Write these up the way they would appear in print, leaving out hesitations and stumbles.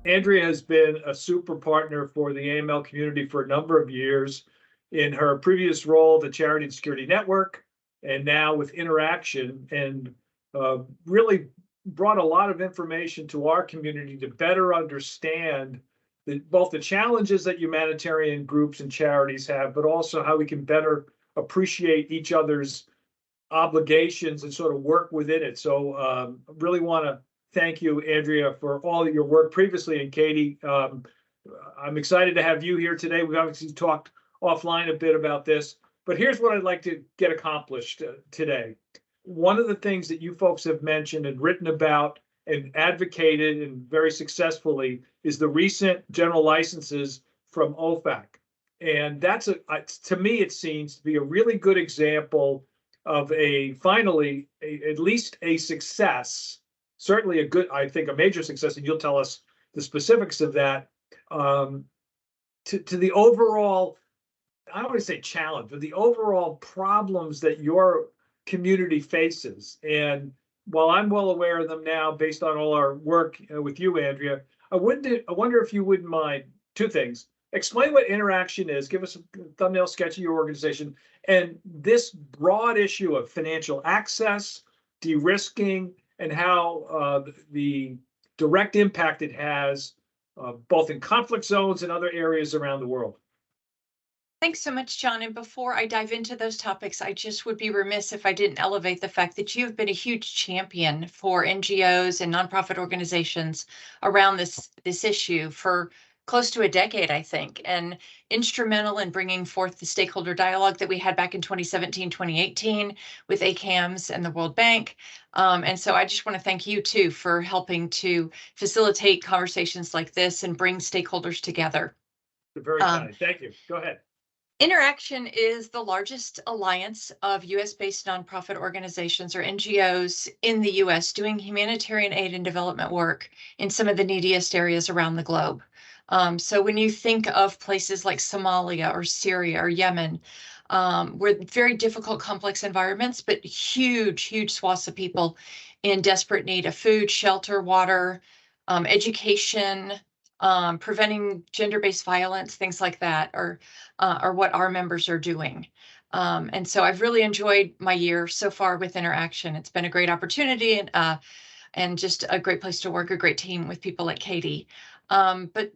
Andrea has been a super partner for the AML community for a number of years. In her previous role, the Charity and Security Network, and now with Interaction, and really brought a lot of information to our community to better understand both the challenges that humanitarian groups and charities have, but also how we can better appreciate each other's obligations and sort of work within it. So really want to thank you, Andrea, for all of your work previously. And Katie, I'm excited to have you here today. We've obviously talked offline a bit about this, but here's what I'd like to get accomplished today. One of the things that you folks have mentioned and written about and advocated and very successfully is the recent general licenses from OFAC. And that's, to me, it seems to be a really good example of finally, at least a success, certainly a good, I think a major success, and you'll tell us the specifics of that, to the overall, I don't want to say challenge, but the overall problems that your community faces. And while I'm well aware of them now, based on all our work with you, Andrea, I wonder if you wouldn't mind two things. Explain what Interaction is, give us a thumbnail sketch of your organization, and this broad issue of financial access, de-risking, and how the direct impact it has both in conflict zones and other areas around the world. Thanks so much, John. And before I dive into those topics, I just would be remiss if I didn't elevate the fact that you've been a huge champion for NGOs and nonprofit organizations around this issue for close to a decade, I think, and instrumental in bringing forth the stakeholder dialogue that we had back in 2017, 2018 with ACAMS and the World Bank. And so I just want to thank you too for helping to facilitate conversations like this and bring stakeholders together. You're very kind. Thank you. Go ahead. Interaction is the largest alliance of US-based nonprofit organizations or NGOs in the US doing humanitarian aid and development work in some of the neediest areas around the globe. So when you think of places like Somalia or Syria or Yemen, where very difficult, complex environments, but huge swaths of people in desperate need of food, shelter, water, education, preventing gender-based violence, things like that, are what our members are doing. And so I've really enjoyed my year so far with Interaction. It's been a great opportunity and just a great place to work, a great team with people like Katie. But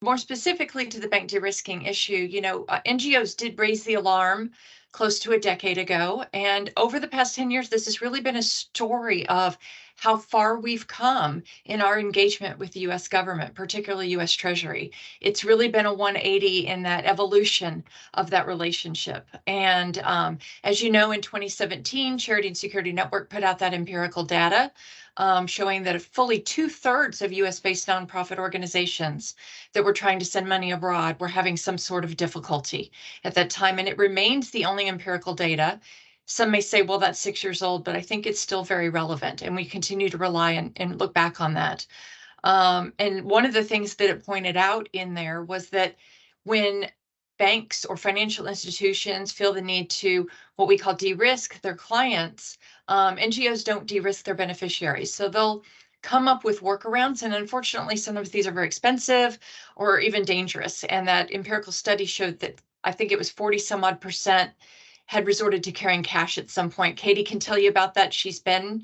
more specifically to the bank de-risking issue, NGOs did raise the alarm close to a decade ago. And over the past 10 years, this has really been a story of how far we've come in our engagement with the US government, particularly US Treasury. It's really been a 180 in that evolution of that relationship. And as you know, in 2017, Charity and Security Network put out that empirical data showing that fully 2/3 of US-based nonprofit organizations that were trying to send money abroad were having some sort of difficulty at that time. And it remains the only empirical data. Some may say, well, that's 6 years old, but I think it's still very relevant. And we continue to rely and look back on that. And one of the things that it pointed out in there was that when banks or financial institutions feel the need to what we call de-risk their clients, NGOs don't de-risk their beneficiaries. So they'll come up with workarounds. And unfortunately, some of these are very expensive or even dangerous. And that empirical study showed that I think it was 40 some odd % had resorted to carrying cash at some point. Katie can tell you about that. She's been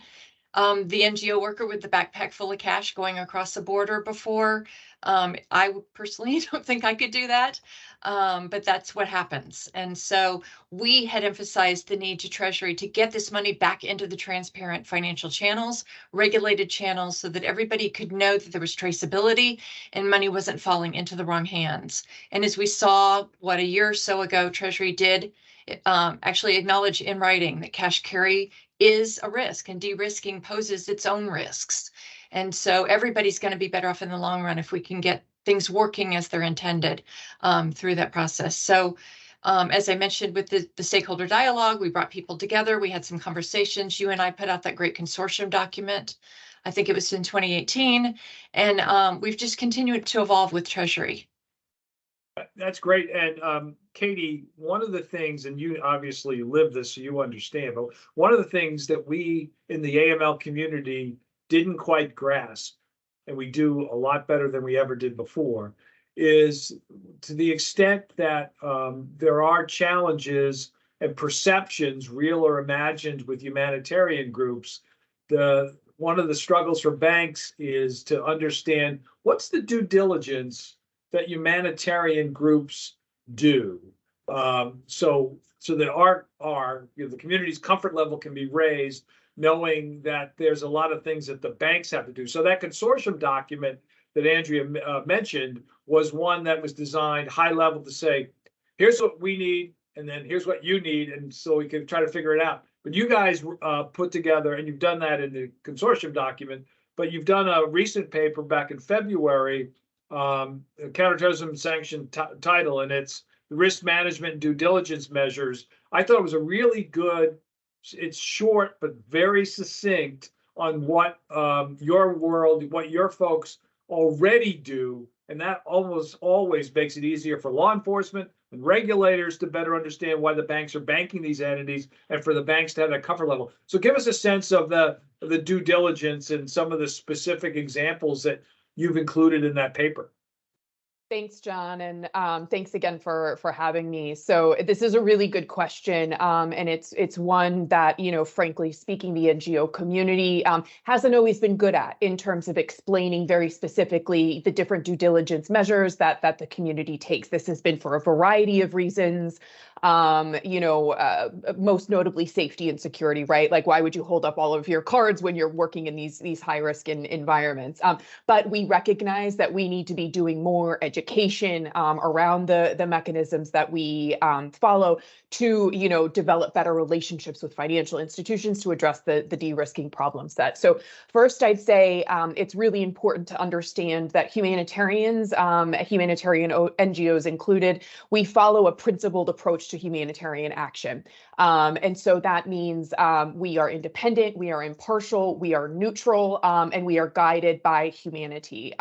the NGO worker with the backpack full of cash going across the border before. I personally don't think I could do that, but that's what happens. And so we had emphasized the need to Treasury to get this money back into the transparent financial channels, regulated channels, so that everybody could know that there was traceability and money wasn't falling into the wrong hands. And as we saw, a year or so ago, Treasury did actually acknowledge in writing that cash carry is a risk and de-risking poses its own risks. And so everybody's going to be better off in the long run if we can get things working as they're intended through that process. So as I mentioned with the stakeholder dialogue, we brought people together. We had some conversations. You and I put out that great consortium document. I think it was in 2018. And we've just continued to evolve with Treasury. That's great. And Katie, one of the things, and you obviously live this, so you understand, but one of the things that we in the AML community didn't quite grasp and we do a lot better than we ever did before, is to the extent that there are challenges and perceptions, real or imagined, with humanitarian groups. One of the struggles for banks is to understand what's the due diligence that humanitarian groups do. So that the community's comfort level can be raised, knowing that there's a lot of things that the banks have to do. So that consortium document that Andrea mentioned was one that was designed high level to say, here's what we need, and then here's what you need, and so we can try to figure it out. But you guys put together, and you've done that in the consortium document, but you've done a recent paper back in February, counterterrorism sanction title, and it's risk management and due diligence measures. I thought it was a really good, it's short, but very succinct on what your world, what your folks already do. And that almost always makes it easier for law enforcement and regulators to better understand why the banks are banking these entities, and for the banks to have that comfort level. So give us a sense of the due diligence and some of the specific examples that you've included in that paper. Thanks, John, and thanks again for having me. So this is a really good question, and it's one that, frankly speaking, the NGO community hasn't always been good at in terms of explaining very specifically the different due diligence measures that the community takes. This has been for a variety of reasons. Most notably safety and security, right? Like, why would you hold up all of your cards when you're working in these high risk environments? But we recognize that we need to be doing more education around the mechanisms that we follow to, develop better relationships with financial institutions to address the de-risking problem set. So first, I'd say it's really important to understand that humanitarian NGOs included, we follow a principled approach to humanitarian action. And so that means we are independent, we are impartial, we are neutral, and we are guided by humanity.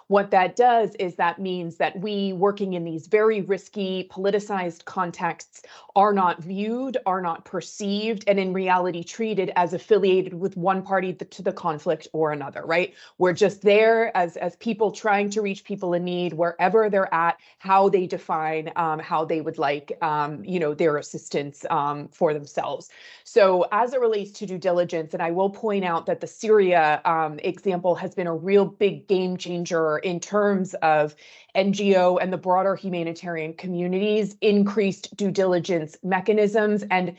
What that does is that means that we, working in these very risky, politicized contexts, are not viewed, are not perceived, and in reality treated as affiliated with one party to the conflict or another, right? We're just there as people trying to reach people in need wherever they're at, how they define how they would like their assistance for themselves. So as it relates to due diligence, and I will point out that the Syria example has been a real big game changer in terms of NGO and the broader humanitarian communities' increased due diligence mechanisms, and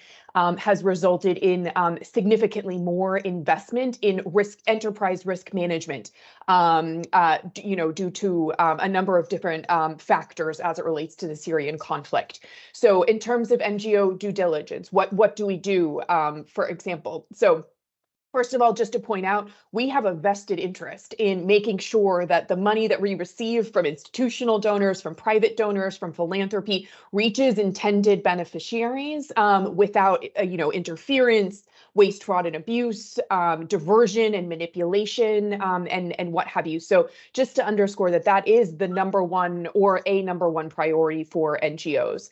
has resulted in significantly more investment in enterprise risk management, due to a number of different factors as it relates to the Syrian conflict. So in terms of NGO due diligence, what do we do, for example? So first of all, just to point out, we have a vested interest in making sure that the money that we receive from institutional donors, from private donors, from philanthropy reaches intended beneficiaries without, interference, waste, fraud, and abuse, diversion and manipulation, and what have you. So just to underscore that is the number one priority for NGOs.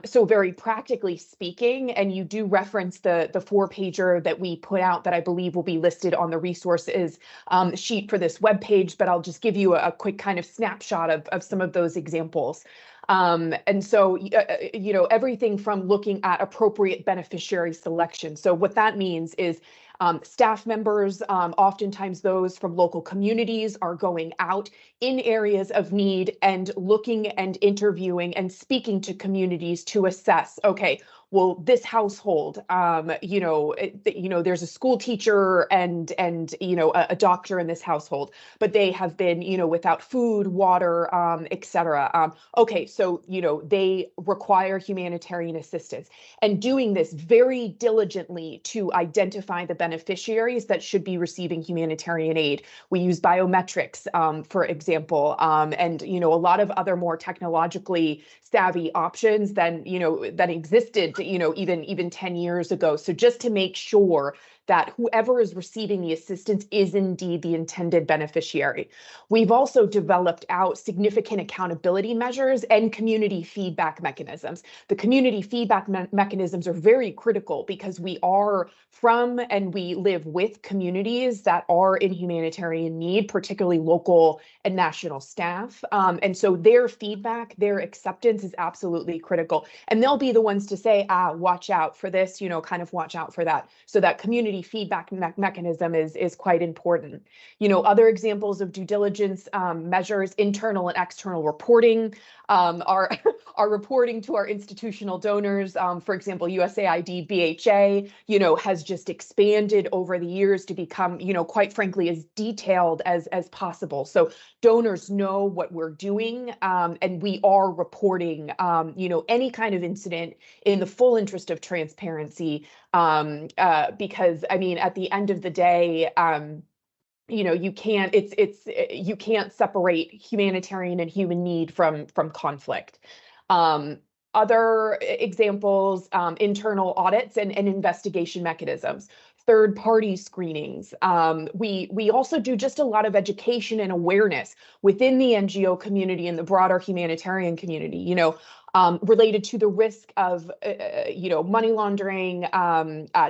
So very practically speaking, and you do reference the 4-pager that we put out that I believe will be listed on the resources sheet for this webpage, but I'll just give you a quick kind of snapshot of some of those examples. And so, everything from looking at appropriate beneficiary selection. So what that means is staff members, oftentimes those from local communities, are going out in areas of need and looking and interviewing and speaking to communities to assess, okay, well, this household, there's a school teacher and a doctor in this household, but they have been, without food, water, et cetera. Okay, so, they require humanitarian assistance, and doing this very diligently to identify the beneficiaries that should be receiving humanitarian aid. We use biometrics, for example, and, a lot of other more technologically savvy options than, that existed, even 10 years ago. So just to make sure that whoever is receiving the assistance is indeed the intended beneficiary. We've also developed out significant accountability measures and community feedback mechanisms. The community feedback mechanisms are very critical because we are from and we live with communities that are in humanitarian need, particularly local and national staff. And so their feedback, their acceptance is absolutely critical. And they'll be the ones to say, watch out for this, kind of watch out for that. So that community feedback mechanism is quite important. Other examples of due diligence measures, internal and external reporting, are reporting to our institutional donors. For example, USAID BHA, has just expanded over the years to become, quite frankly, as detailed as possible. So donors know what we're doing, and we are reporting, any kind of incident in the full interest of transparency, because I mean, at the end of the day, you can't you can't separate humanitarian and human need from conflict. Other examples, internal audits and investigation mechanisms, third-party screenings. We also do just a lot of education and awareness within the NGO community and the broader humanitarian community, related to the risk of, money laundering,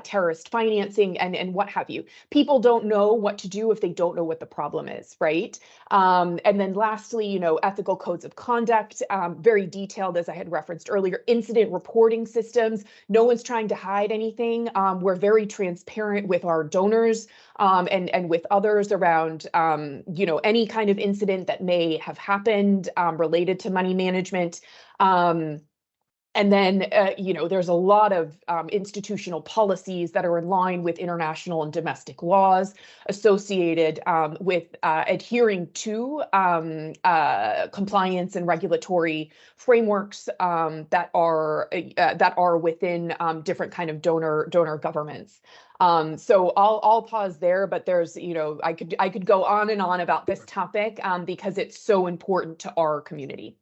terrorist financing, and what have you. People don't know what to do if they don't know what the problem is, right? And then lastly, ethical codes of conduct, very detailed, as I had referenced earlier, incident reporting systems. No one's trying to hide anything. We're very transparent with our donors, and with others around, any kind of incident that may have happened, related to money management. And then, there's a lot of institutional policies that are in line with international and domestic laws associated with adhering to compliance and regulatory frameworks that are within different kind of donor governments. So I'll pause there, but there's, I could go on and on about this topic because it's so important to our community.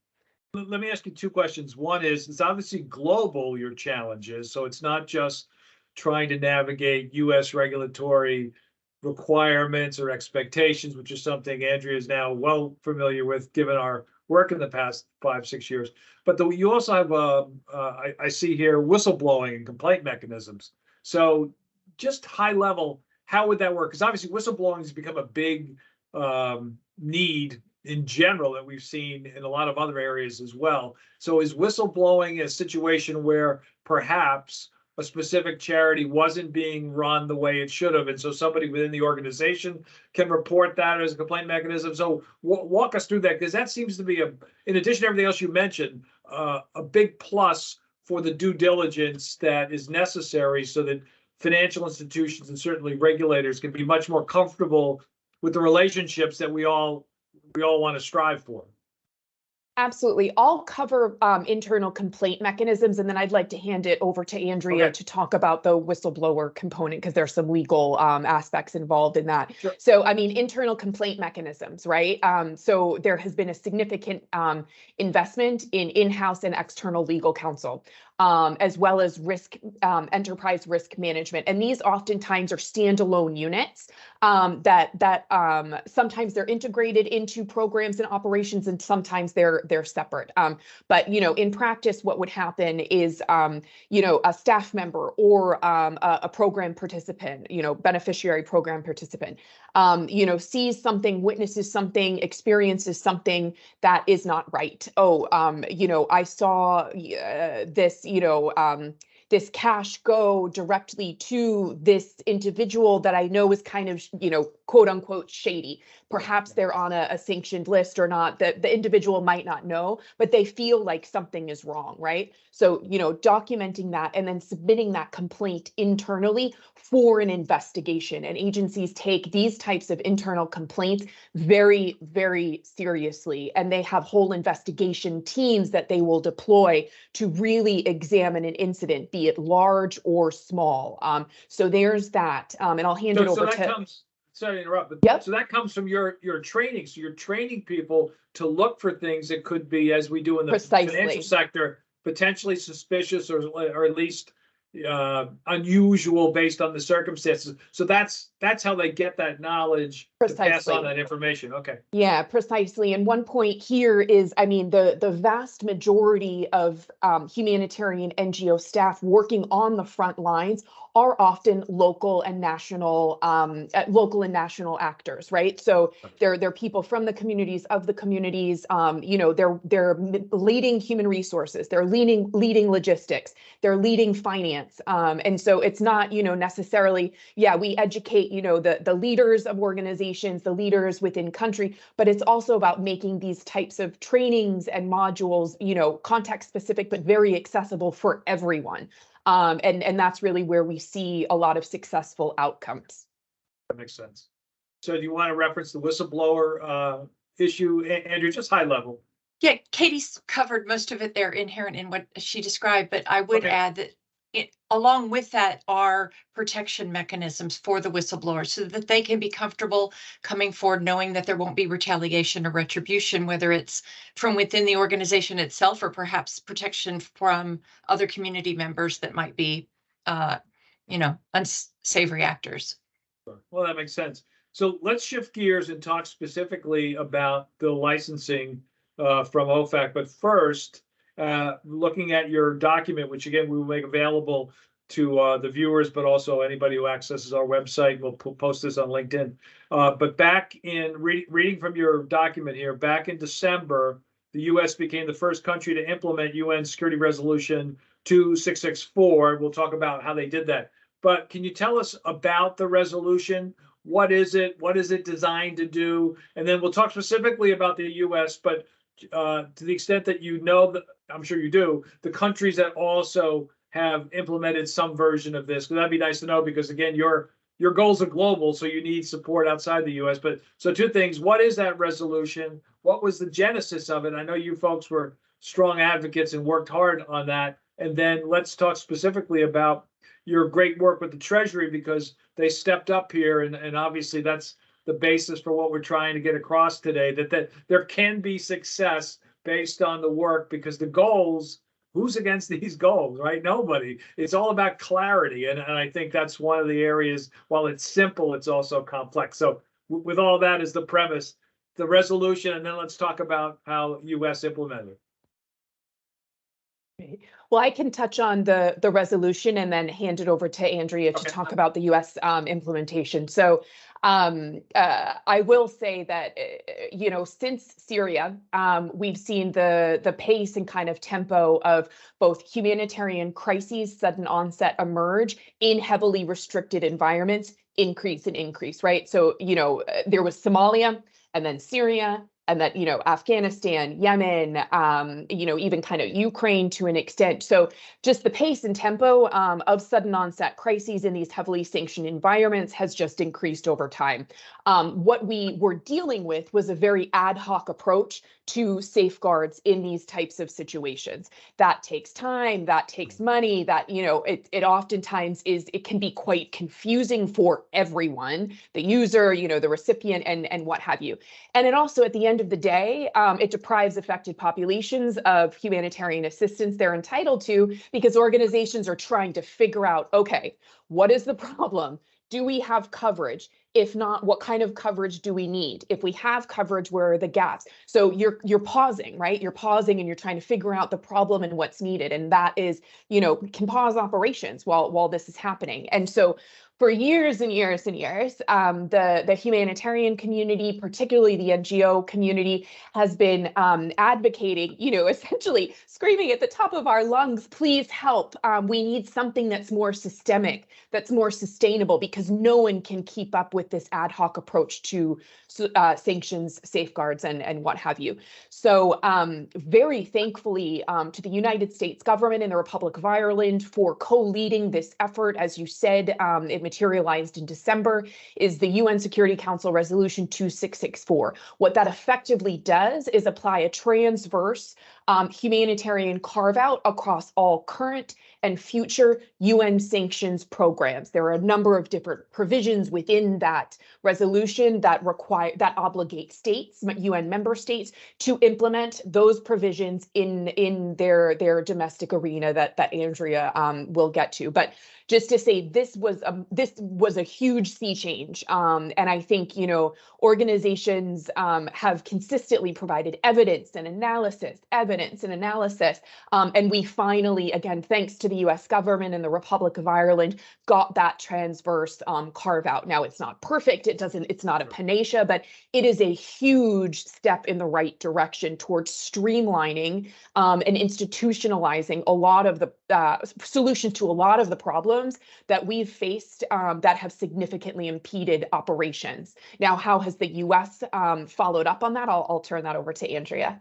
Let me ask you two questions. One is, it's obviously global, your challenges. So it's not just trying to navigate US regulatory requirements or expectations, which is something Andrea is now well familiar with, given our work in the past 5-6 years. But you also have, I see here, whistleblowing and complaint mechanisms. So just high level, how would that work? Because obviously whistleblowing has become a big need in general that we've seen in a lot of other areas as well. So is whistleblowing a situation where perhaps a specific charity wasn't being run the way it should have, and so somebody within the organization can report that as a complaint mechanism? So walk us through that, because that seems to be, in addition to everything else you mentioned, a big plus for the due diligence that is necessary so that financial institutions and certainly regulators can be much more comfortable with the relationships that we all want to strive for. Absolutely. I'll cover internal complaint mechanisms, and then I'd like to hand it over to Andrea to talk about the whistleblower component, because there's some legal aspects involved in that. Sure. So, I mean, internal complaint mechanisms, right? So there has been a significant investment in in-house and external legal counsel, as well as enterprise risk management. And these oftentimes are standalone units that sometimes they're integrated into programs and operations, and sometimes they're separate. But in practice, what would happen is a staff member or a program participant, beneficiary program participant, sees something, witnesses something, experiences something that is not right. I saw this cash go directly to this individual that I know is kind of, quote unquote, shady. Perhaps they're on a sanctioned list or not, that the individual might not know, but they feel like something is wrong, right? So, documenting that and then submitting that complaint internally for an investigation. And agencies take these types of internal complaints very, very seriously. And they have whole investigation teams that they will deploy to really examine an incident, be it large or small. So there's that. And I'll hand it over to... Sorry to interrupt, but yep. So that comes from your training. So you're training people to look for things that could be, as we do in the Precisely. Financial sector, potentially suspicious or at least unusual based on the circumstances. So that's how they get that knowledge to pass on that information. Okay. Yeah, precisely. And one point here is, I mean, the vast majority of humanitarian NGO staff working on the front lines are often local and national actors, right? So they're people from the communities, of the communities. You know, they're leading human resources, they're leading logistics, they're leading finance, and so it's not, you know, necessarily, yeah, we educate, you know, the leaders of organizations, the leaders within country, but it's also about making these types of trainings and modules, you know, context specific but very accessible for everyone. And that's really where we see a lot of successful outcomes. That makes sense. So do you want to reference the whistleblower issue, Andrew, just high level? Yeah, Katie's covered most of it there, inherent in what she described, but I would add that along with that are protection mechanisms for the whistleblower so that they can be comfortable coming forward, knowing that there won't be retaliation or retribution, whether it's from within the organization itself or perhaps protection from other community members that might be, you know, unsavory actors. Well, that makes sense. So let's shift gears and talk specifically about the licensing from OFAC. But first, looking at your document, which again, we will make available to the viewers, but also anybody who accesses our website. We'll post this on LinkedIn. But back in reading from your document here, back in December, the U.S. became the first country to implement UN Security Resolution 2664. We'll talk about how they did that. But can you tell us about the resolution? What is it? What is it designed to do? And then we'll talk specifically about the U.S., but to the extent that you know, I'm sure you do, the countries that also have implemented some version of this, because that'd be nice to know, because again, your goals are global, so you need support outside the U.S. But so two things: what is that resolution? What was the genesis of it? I know you folks were strong advocates and worked hard on that. And then let's talk specifically about your great work with the Treasury, because they stepped up here, and obviously that's the basis for what we're trying to get across today, that there can be success based on the work, because the goals, who's against these goals, right? Nobody. It's all about clarity. And I think that's one of the areas, while it's simple, it's also complex. So with all that as the premise, the resolution, and then let's talk about how U.S. implemented it. Well, I can touch on the resolution and then hand it over to Andrea to talk about the U.S. Implementation. So I will say that, you know, since Syria, we've seen the pace and kind of tempo of both humanitarian crises, sudden onset emerge in heavily restricted environments, increase, right? So, you know, there was Somalia and then Syria, and that, you know, Afghanistan, Yemen, you know, even kind of Ukraine to an extent. So just the pace and tempo of sudden onset crises in these heavily sanctioned environments has just increased over time. What we were dealing with was a very ad hoc approach to safeguards in these types of situations. That takes time, that takes money, that, you know, it oftentimes it can be quite confusing for everyone, the user, you know, the recipient, and what have you. And it also, at the end of the day, it deprives affected populations of humanitarian assistance they're entitled to, because organizations are trying to figure out, okay, what is the problem? Do we have coverage? If not, what kind of coverage do we need? If we have coverage, where are the gaps? So you're pausing, right? You're pausing and you're trying to figure out the problem and what's needed. And that is, you know, can pause operations while this is happening. And so for years and years and years, the humanitarian community, particularly the NGO community, has been advocating, you know, essentially screaming at the top of our lungs, please help. We need something that's more systemic, that's more sustainable, because no one can keep up with this ad hoc approach to sanctions, safeguards, and what have you. So very thankfully to the United States government and the Republic of Ireland for co-leading this effort. As you said, it materialized in December, is the UN Security Council Resolution 2664. What that effectively does is apply a transverse humanitarian carve-out across all current and future UN sanctions programs. There are a number of different provisions within that resolution that obligate states, UN member states, to implement those provisions in their domestic arena that Andrea will get to. But just to say, this was a huge sea change, and I think organizations have consistently provided evidence and analysis, and we finally, again, thanks to the U.S. government and the Republic of Ireland, got that transverse carve out. Now, it's not perfect; it's not a panacea, but it is a huge step in the right direction towards streamlining and institutionalizing a lot of the solutions to a lot of the problems that we've faced that have significantly impeded operations. Now, how has the U.S. Followed up on that? I'll turn that over to Andrea.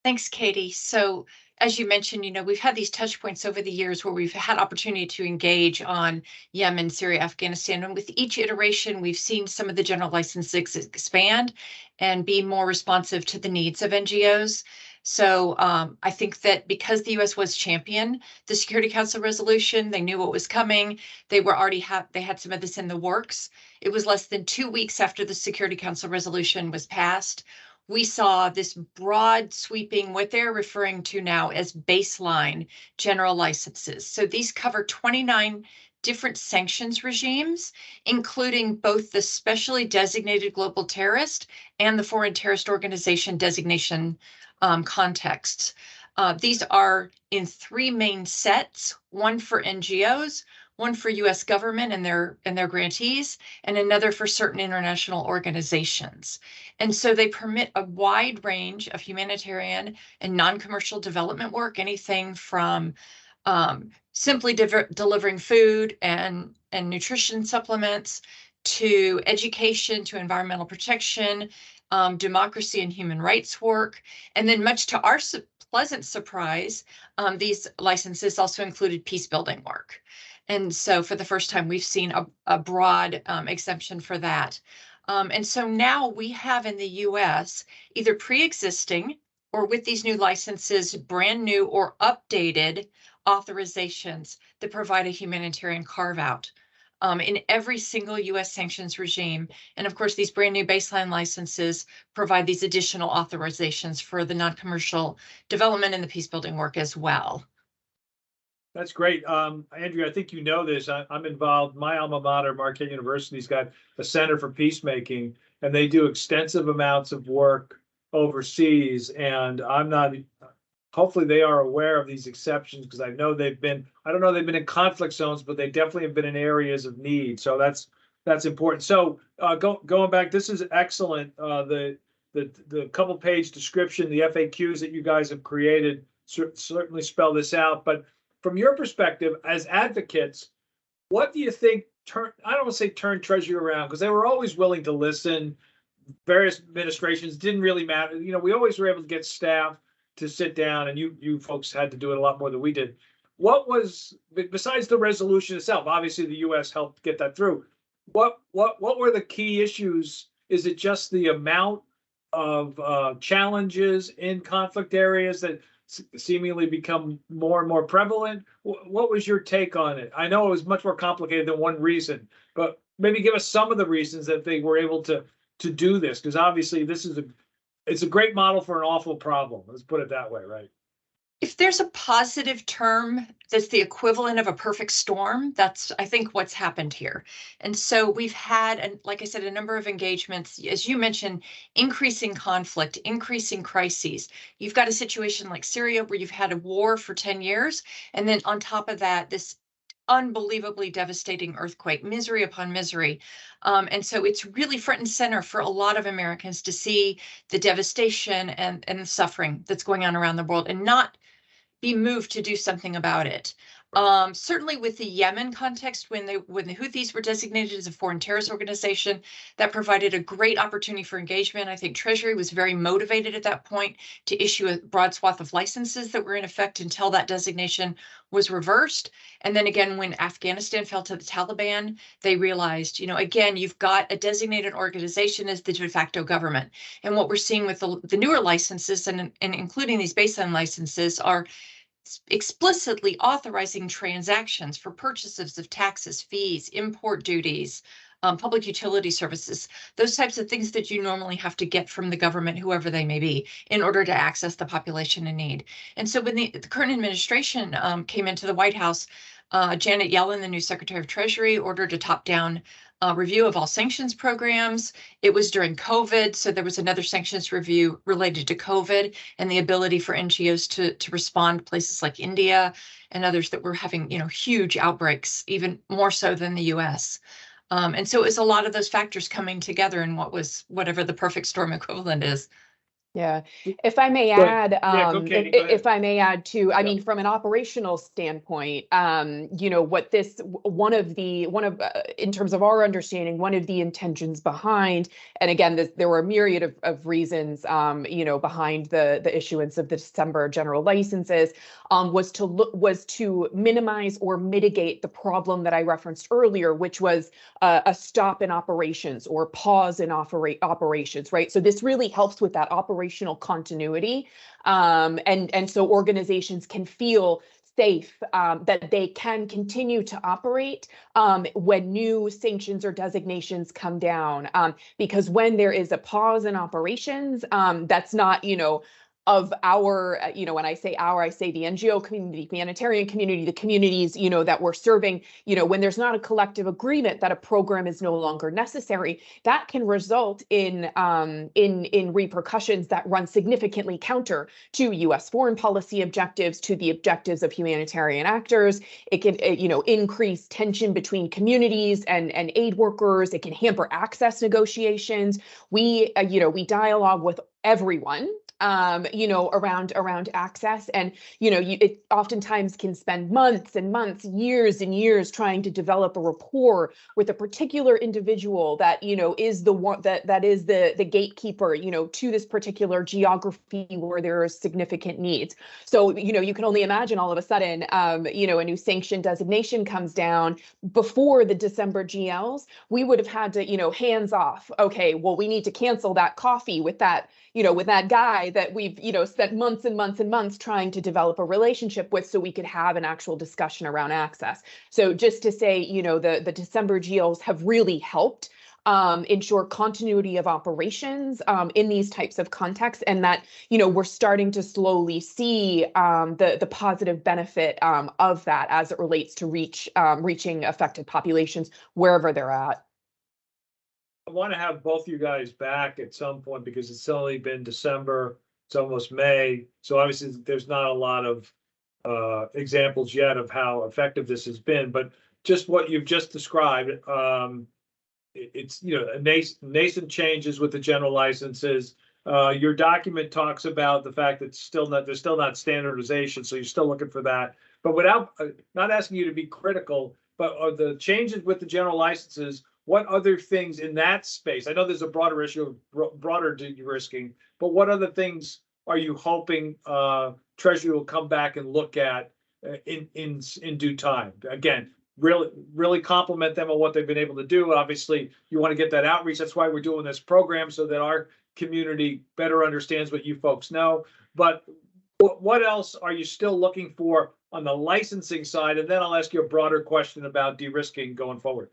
Thanks, Katie. So as you mentioned, we've had these touch points over the years where we've had opportunity to engage on Yemen, Syria, Afghanistan. And with each iteration, we've seen some of the general licenses expand and be more responsive to the needs of NGOs. So I think that because the U.S. was champion the Security Council resolution, they knew what was coming. They had some of this in the works. It was less than 2 weeks after the Security Council resolution was passed. We saw this broad sweeping, what they're referring to now as baseline general licenses. So these cover 29 different sanctions regimes, including both the specially designated global terrorist and the foreign terrorist organization designation contexts. These are in 3 main sets, one for NGOs, one for U.S. government and their grantees, and another for certain international organizations. And so they permit a wide range of humanitarian and non-commercial development work, anything from simply delivering food and nutrition supplements to education, to environmental protection, democracy and human rights work. And then much to our pleasant surprise, these licenses also included peace building work. And so for the first time, we've seen a broad exemption for that. And so now we have in the US either pre-existing or with these new licenses, brand new or updated authorizations that provide a humanitarian carve out in every single US sanctions regime. And of course, these brand new baseline licenses provide these additional authorizations for the non-commercial development and the peace building work as well. That's great. Andrea, I think you know this. I'm involved. My alma mater, Marquette University's got a Center for Peacemaking, and they do extensive amounts of work overseas. And hopefully they are aware of these exceptions, because I don't know they've been in conflict zones, but they definitely have been in areas of need. So that's important. So going back, this is excellent. The couple page description, the FAQs that you guys have created certainly spell this out. But from your perspective as advocates, what do you think I don't want to say turn Treasury around, because they were always willing to listen. Various administrations didn't really matter. We always were able to get staff to sit down, and you folks had to do it a lot more than we did. What was, besides the resolution itself, obviously the U.S. helped get that through. What were the key issues? Is it just the amount of challenges in conflict areas that seemingly become more and more prevalent? What was your take on it? I know it was much more complicated than one reason, but maybe give us some of the reasons that they were able to do this, because obviously it's a great model for an awful problem. Let's put it that way, right? If there's a positive term that's the equivalent of a perfect storm, that's, I think, what's happened here. And so we've had, and like I said, a number of engagements, as you mentioned, increasing conflict, increasing crises. You've got a situation like Syria where you've had a war for 10 years. And then on top of that, this unbelievably devastating earthquake, misery upon misery. And so it's really front and center for a lot of Americans to see the devastation and the suffering that's going on around the world and not be moved to do something about it. Certainly with the Yemen context, when the Houthis were designated as a foreign terrorist organization, that provided a great opportunity for engagement. I think Treasury was very motivated at that point to issue a broad swath of licenses that were in effect until that designation was reversed. And then again, when Afghanistan fell to the Taliban, they realized, again, you've got a designated organization as the de facto government. And what we're seeing with the newer licenses and including these baseline licenses are explicitly authorizing transactions for purchases of taxes, fees, import duties, public utility services, those types of things that you normally have to get from the government, whoever they may be, in order to access the population in need. And so when the current administration came into the White House, Janet Yellen, the new Secretary of Treasury, ordered a top-down review of all sanctions programs. It was during COVID, so there was another sanctions review related to COVID and the ability for NGOs to respond, places like India and others that were having, huge outbreaks, even more so than the US. And so it was a lot of those factors coming together in what was whatever the perfect storm equivalent is. Yeah, if I may Go ahead. add, Yeah, go, Katie, go ahead. if I may add too, I Yeah. mean, from an operational standpoint, what this one of in terms of our understanding, one of the intentions behind, and again, there were a myriad of reasons, behind the issuance of the December general licenses, was to minimize or mitigate the problem that I referenced earlier, which was a stop in operations or pause in operations, right? So this really helps with that operational continuity, and so organizations can feel safe, that they can continue to operate when new sanctions or designations come down, because when there is a pause in operations, that's not, of our, when I say our, I say the NGO community, humanitarian community, the communities, that we're serving, when there's not a collective agreement that a program is no longer necessary, that can result in repercussions that run significantly counter to U.S. foreign policy objectives, to the objectives of humanitarian actors. It can, increase tension between communities and aid workers. It can hamper access negotiations. We dialogue with everyone, around access, and it oftentimes can spend months and months, years and years trying to develop a rapport with a particular individual that is the one that is the gatekeeper to this particular geography where there are significant needs. So you can only imagine all of a sudden a new sanction designation comes down before the December GLs. We would have had to hands off. Okay, well, we need to cancel that coffee with that guy that we've, spent months and months and months trying to develop a relationship with, so we could have an actual discussion around access. So just to say, the December GLs have really helped ensure continuity of operations in these types of contexts, and that, we're starting to slowly see the positive benefit of that as it relates to reaching affected populations wherever they're at. I want to have both you guys back at some point because it's only been December, it's almost May. So obviously there's not a lot of examples yet of how effective this has been, but just what you've just described, it's, nascent changes with the general licenses. Your document talks about the fact that there's still not standardization, so you're still looking for that. But without, not asking you to be critical, but are the changes with the general licenses, what other things in that space? I know there's a broader issue of broader de-risking, but what other things are you hoping Treasury will come back and look at in due time? Again, really compliment them on what they've been able to do. Obviously, you want to get that outreach. That's why we're doing this program, so that our community better understands what you folks know. But what else are you still looking for on the licensing side? And then I'll ask you a broader question about de-risking going forward.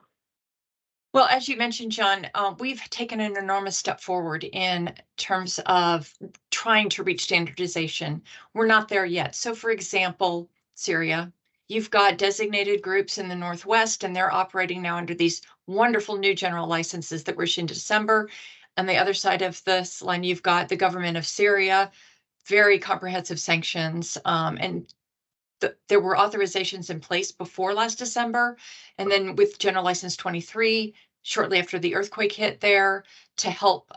Well, as you mentioned, John, we've taken an enormous step forward in terms of trying to reach standardization. We're not there yet. So, for example, Syria, you've got designated groups in the Northwest, and they're operating now under these wonderful new general licenses that were issued in December. On the other side of this line, you've got the government of Syria, very comprehensive sanctions, and there were authorizations in place before last December. And then with General License 23, shortly after the earthquake hit there, to help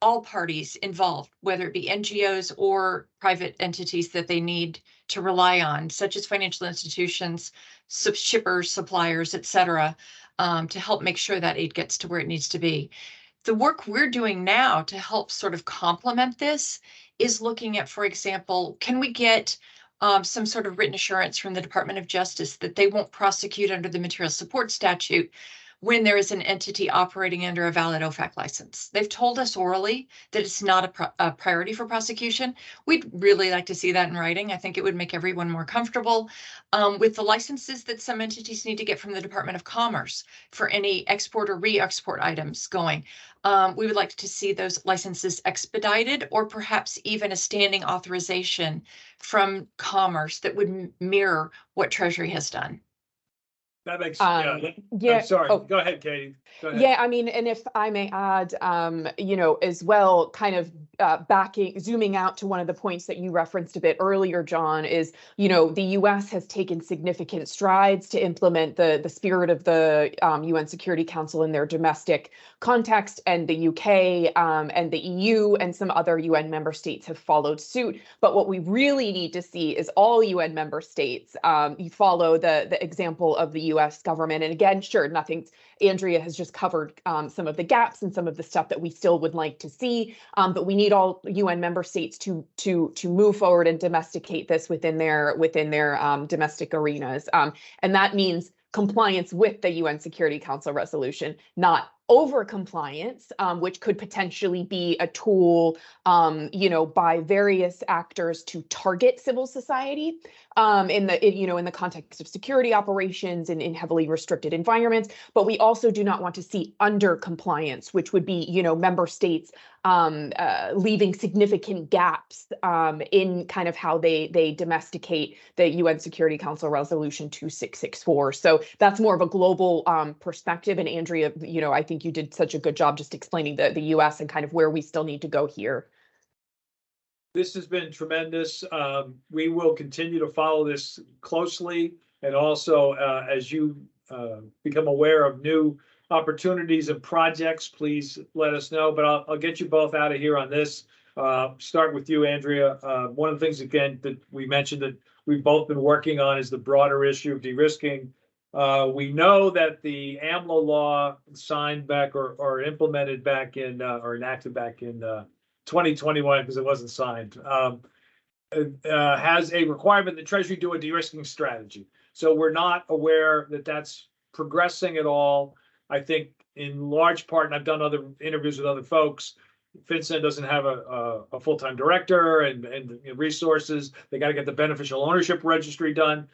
all parties involved, whether it be NGOs or private entities that they need to rely on, such as financial institutions, shippers, suppliers, et cetera, to help make sure that aid gets to where it needs to be. The work we're doing now to help sort of complement this is looking at, for example, can we get some sort of written assurance from the Department of Justice that they won't prosecute under the material support statute when there is an entity operating under a valid OFAC license. They've told us orally that it's not a priority for prosecution. We'd really like to see that in writing. I think it would make everyone more comfortable with the licenses that some entities need to get from the Department of Commerce for any export or re-export items going. We would like to see those licenses expedited, or perhaps even a standing authorization from Commerce that would mirror what Treasury has done. That makes, yeah. I'm sorry. Oh. Go ahead, Katie. Go ahead. Yeah, I mean, and if I may add, as well, kind of zooming out to one of the points that you referenced a bit earlier, John, is, the U.S. has taken significant strides to implement the spirit of the UN Security Council in their domestic context, and the UK and the EU and some other UN member states have followed suit. But what we really need to see is all UN member states follow the example of the US government. And again, sure, Andrea has just covered some of the gaps and some of the stuff that we still would like to see, but we need all UN member states to move forward and domesticate this within their domestic arenas, and that means compliance with the UN Security Council resolution, not over compliance, which could potentially be a tool, by various actors to target civil society in the context of security operations in heavily restricted environments. But we also do not want to see under compliance, which would be, member states leaving significant gaps in kind of how they domesticate the UN Security Council Resolution 2664. So that's more of a global perspective. And Andrea, I think you did such a good job just explaining the US and kind of where we still need to go here. This has been tremendous. We will continue to follow this closely, and also as you become aware of new opportunities and projects, please let us know. But I'll get you both out of here on this. Start with you, Andrea. One of the things, again, that we mentioned that we've both been working on is the broader issue of de-risking. We know that the AMLA law signed back or implemented back in or enacted back in 2021, because it wasn't signed, has a requirement that Treasury do a de-risking strategy. So we're not aware that that's progressing at all. I think in large part, and I've done other interviews with other folks, FinCEN doesn't have a full-time director and resources. They got to get the beneficial ownership registry done.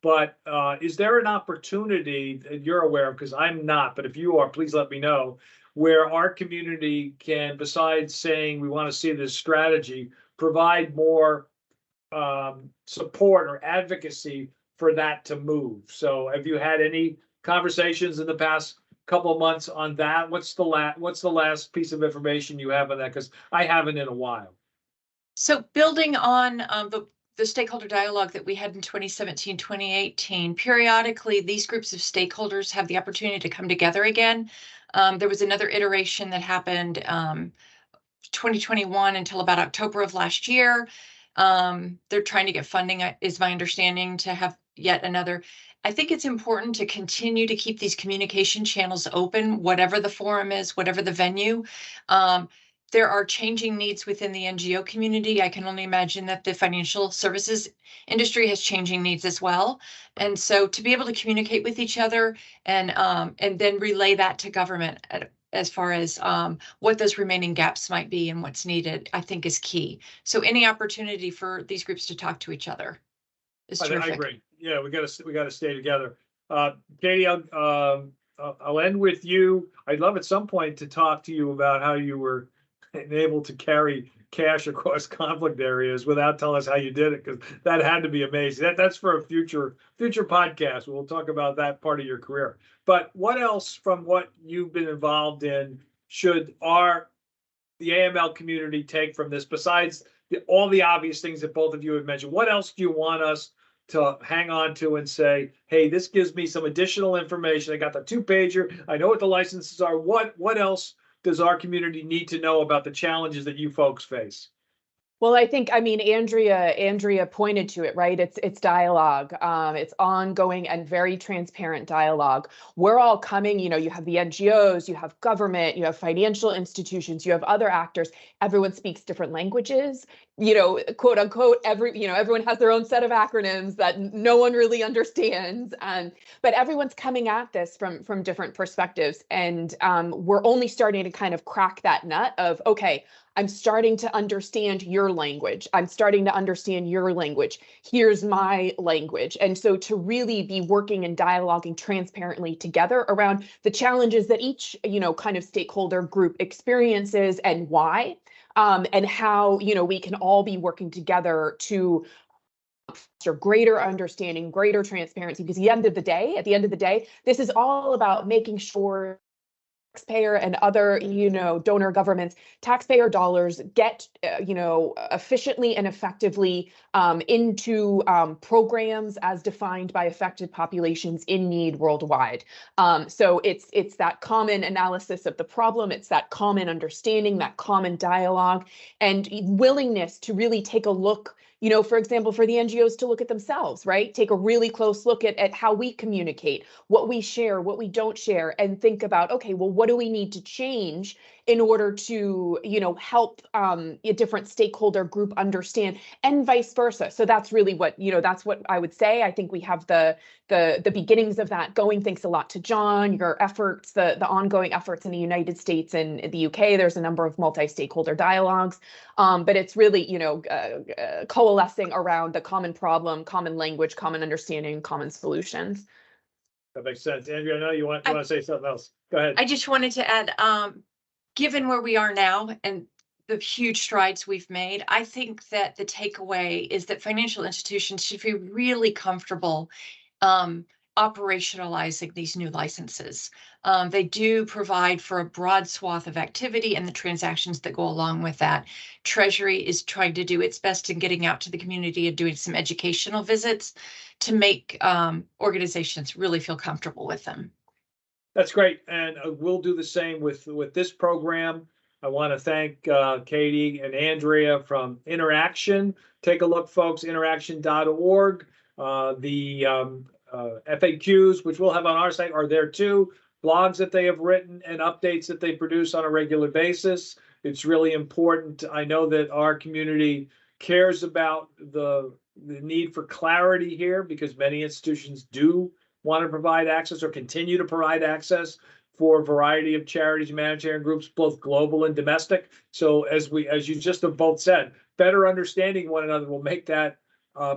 But is there an opportunity that you're aware of, because I'm not, but if you are, please let me know, where our community can, besides saying we want to see this strategy, provide more support or advocacy for that to move? So have you had any conversations in the past couple of months on that? What's the last piece of information you have on that? Because I haven't in a while. So building on the stakeholder dialogue that we had in 2017, 2018, periodically these groups of stakeholders have the opportunity to come together again. There was another iteration that happened 2021 until about October of last year. They're trying to get funding, is my understanding, to have yet another. I think it's important to continue to keep these communication channels open, whatever the forum is, whatever the venue. There are changing needs within the NGO community. I can only imagine that the financial services industry has changing needs as well. And so to be able to communicate with each other and then relay that to government as far as what those remaining gaps might be and what's needed, I think is key. So any opportunity for these groups to talk to each other is terrific. I agree. Yeah, we got to stay together. Katie, I'll end with you. I'd love at some point to talk to you about how you were able to carry cash across conflict areas without telling us how you did it, because that had to be amazing. That's for a future podcast. We'll talk about that part of your career. But what else from what you've been involved in should the AML community take from this, besides all the obvious things that both of you have mentioned? What else do you want us to hang on to and say, hey, this gives me some additional information? I got the 2-pager. I know what the licenses are. What else does our community need to know about the challenges that you folks face? Well, I think, I mean, Andrea pointed to it, right? It's dialogue. It's ongoing and very transparent dialogue. We're all coming, you know, you have the NGOs, you have government, you have financial institutions, you have other actors. Everyone speaks different languages, you know, quote unquote, everyone has their own set of acronyms that no one really understands. But everyone's coming at this from different perspectives. And we're only starting to kind of crack that nut of, okay, I'm starting to understand your language. I'm starting to understand your language. Here's my language. And so to really be working and dialoguing transparently together around the challenges that each, you know, kind of stakeholder group experiences and why, and how, you know, we can all be working together to foster greater understanding, greater transparency, because at the end of the day, this is all about making sure taxpayer and other, you know, donor governments, taxpayer dollars get, you know, efficiently and effectively into programs as defined by affected populations in need worldwide. So it's that common analysis of the problem, it's that common understanding, that common dialogue, and willingness to really take a look, you know, for example, for the NGOs to look at themselves, right? Take a really close look at how we communicate, what we share, what we don't share, and think about, okay, well, what do we need to change in order to, you know, help a different stakeholder group understand, and vice versa. So that's really what, you know, that's what I would say. I think we have the beginnings of that going. Thanks a lot to John, your efforts, the ongoing efforts in the United States and the UK. There's a number of multi-stakeholder dialogues, but it's really, you know, coalescing around the common problem, common language, common understanding, common solutions. That makes sense. Andrea, I know you want to say something else. Go ahead. I just wanted to add, given where we are now and the huge strides we've made, I think that the takeaway is that financial institutions should feel really comfortable operationalizing these new licenses. They do provide for a broad swath of activity and the transactions that go along with that. Treasury is trying to do its best in getting out to the community and doing some educational visits to make organizations really feel comfortable with them. That's great. And we'll do the same with this program. I want to thank Katie and Andrea from Interaction. Take a look, folks, interaction.org. The FAQs, which we'll have on our site, are there too. Blogs that they have written and updates that they produce on a regular basis. It's really important. I know that our community cares about the need for clarity here, because many institutions do want to provide access or continue to provide access for a variety of charities, humanitarian groups, both global and domestic. So as you just have both said, better understanding one another will make that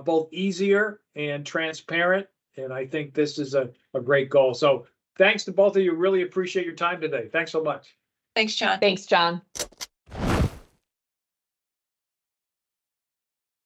both easier and transparent. And I think this is a great goal. So thanks to both of you. Really appreciate your time today. Thanks so much. Thanks, John. Thanks, John.